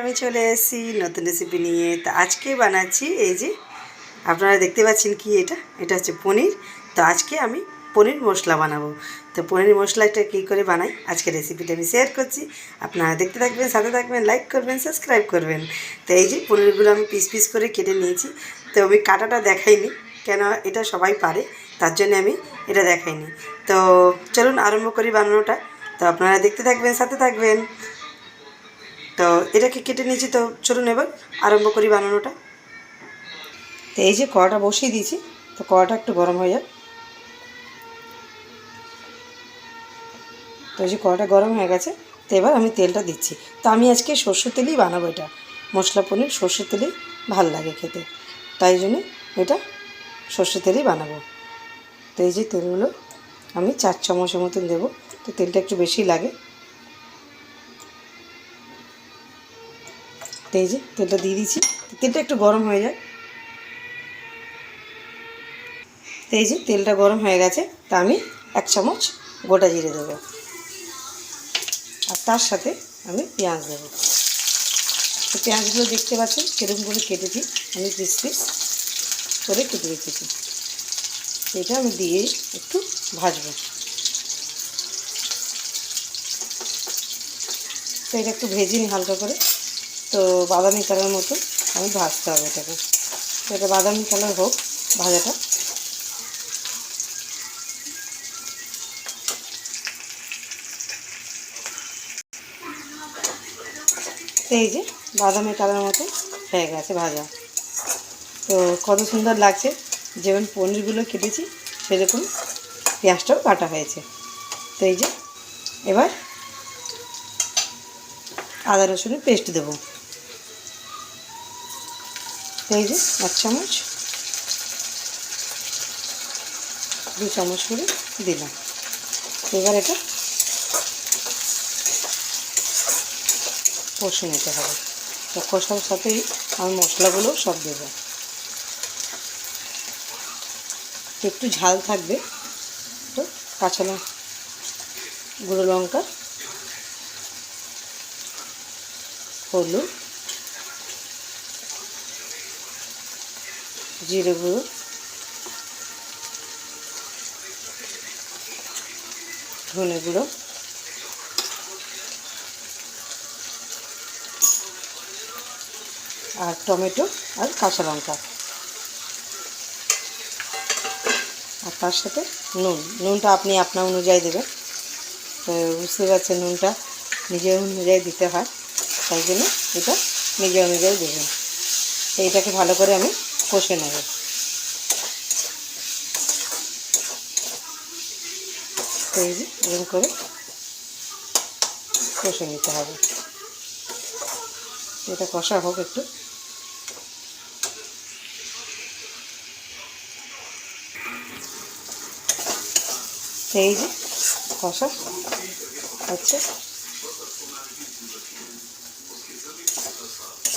আমি চলে এসেছি নতুন রেসিপি নিয়ে। তো আজকে বানাচ্ছি এই যে আপনারা দেখতে পাচ্ছেন কি এটা হচ্ছে পনির। তো আজকে আমি পনির মশলা বানাবো। তো পনির মশলাটা কী করে বানাই আজকে রেসিপিটা আমি শেয়ার করছি। আপনারা দেখতে থাকবেন, সাথে থাকবেন, লাইক করবেন, সাবস্ক্রাইব করবেন। তো এই যে পনিরগুলো আমি পিস পিস করে কেটে নিয়েছি। তো আমি কাটাটা দেখাইনি, কেন এটা সবাই পারে, তার জন্য আমি এটা দেখাইনি। তো চলুন আরম্ভ করি বানানোটা। তো আপনারা দেখতে থাকবেন, সাথে থাকবেন। তো এটাকে কেটে নিয়েছি। তো চলুন এবার আরম্ভ করি বানানোটা। তো এই যে কড়াটা বসিয়ে দিয়েছি। তো কড়াটা একটু গরম হয়ে যাক। তো এই যে কড়াটা গরম হয়ে গেছে। তো এবার আমি তেলটা দিচ্ছি। তো আমি আজকে সর্ষের তেলেই বানাবো এটা। মশলা পনির সর্ষের তেলেই ভাল লাগে খেতে, তাই জন্যে এটা সর্ষের তেলেই বানাবো। তো এই যে তেলগুলো আমি 4 চামচের মতন দেবো। তো তেলটা একটু বেশি লাগে। তো এই যে তেলটা দিয়ে দিচ্ছি। তেলটা একটু গরম হয়ে যায়। তো এই যে তেলটা গরম হয়ে গেছে। তা আমি 1 চামচ গোটা জিরে দেবো, আর তার সাথে আমি পেঁয়াজ দেবো। তো পেঁয়াজগুলো দেখতে পাচ্ছেন সেরকম করে কেটেছি, আমি পিস পিস করে কেটে রেখেছি। এটা আমি দিয়ে একটু ভাজবো। তো এটা একটু ভেজে নিই হালকা করে। তো বাদামি কালার মতো আমি ভাজতে হবে এটাকে। তো এটা বাদামি কালার হোক ভাজাটা। তো এই যে বাদামি কালার মতো হয়ে গেছে ভাজা। তো কত সুন্দর লাগছে, যেমন পনিরগুলো কেটেছি সেরকম পেঁয়াজটাও কাটা হয়েছে। তো এই যে এবার আদা রসুনের পেস্ট দেবো। তো এই যে 1 চামচ, 2 চামচ করে দিলাম। এবার এটা কষে নিতে হবে। তো কষার সাথেই আমি মশলাগুলো সব দেবো। একটু ঝাল থাকবে। তো কাঁচা গুঁড়ো লঙ্কা, হলুদ, জিরে গুঁড়ো, ধনে গুঁড়ো, আর টমেটো আর কাঁচা লঙ্কা, আর তার সাথে নুনটা আপনি আপনার অনুযায়ী দেবেন। তো বুঝতে পারছেন নুনটা নিজের অনুযায়ী দিতে হয়, তাই জন্য এটা নিজের অনুযায়ী দেবেন। এইটাকে ভালো করে আমি কষে নেব। তো এই যে এরকম করে কষে নিতে হবে। এটা কষা হোক একটু। এই যে কষা হচ্ছে,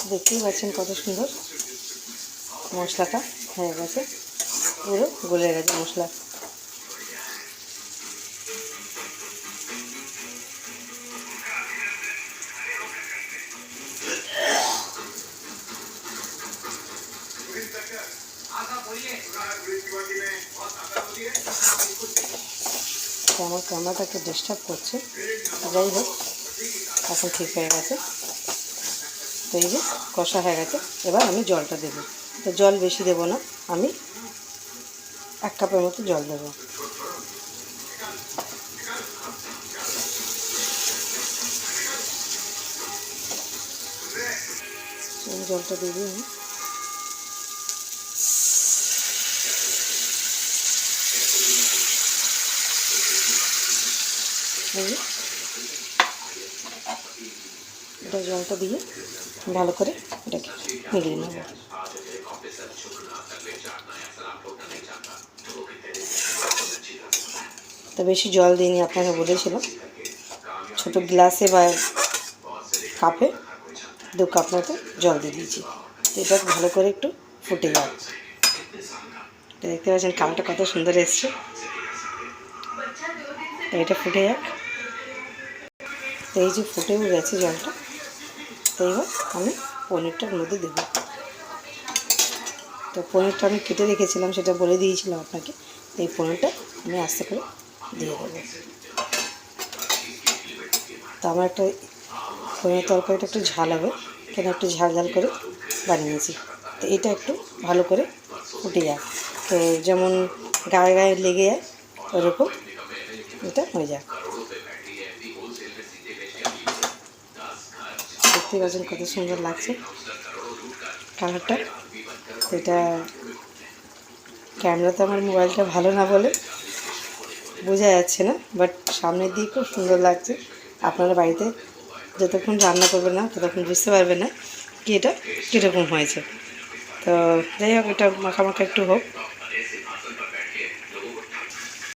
দেখতেই পাচ্ছেন কত সুন্দর মশলাটা হয়ে গেছে, পুরো গলে গেছে মশলা। আমার ক্যামেরাটা একটু ডিস্টার্ব করছে, যাই হোক এখন ঠিক হয়ে গেছে। তো এই যে কষা হয়ে গেছে। এবার আমি জলটা দেব। তো জল বেশি দেব না, আমি 1 কাপের মতো জল দেব। জলটা দিয়ে দিই আমি। এটা জলটা দিয়ে ভালো করে এটাকে মিলিয়ে নেব। তো বেশি জল দিইনি, আপনাকে বলেছিলাম ছোটো গ্লাসে বা কাপে 2 কাপ মতো জল দিয়ে দিয়েছি। তো এটা ভালো করে একটু ফুটে যাবে। দেখতে পাচ্ছেন কালারটা কত সুন্দর এসছে। তো এটা ফুটে যাক। তো এই যে ফুটেও গেছে জলটা। তো তো এবার আমি পনিরটার মধ্যে দেবো। তো পনিরটা আমি কেটে রেখেছিলাম, সেটা বলে দিয়েছিলাম আপনাকে। এই পনিরটা আমি আস্তে করে দিয়ে দেবো। তো আমার একটা পনির তরকারিটা একটু ঝাল হবে, কেন একটু ঝাল ঝাল করে বানিয়েছি। তো এটা একটু ভালো করে ফুটে যায়, তো যেমন গায়ে গায়ে লেগে যায় ওরকম এটা হয়ে যায়। দেখতে পাচ্ছেন কত সুন্দর লাগছে কালারটা। এটা ক্যামেরাতে আমার মোবাইলটা ভালো না বলে বোঝা যাচ্ছে না, বাট সামনের দিকে খুব সুন্দর লাগছে। আপনারা বাড়িতে যতক্ষণ রান্না করবেন না ততক্ষণ বুঝতে পারবেন না কি এটা কীরকম হয়েছে। তো যাই হোক, এটা মাখা মাখা একটু হোক,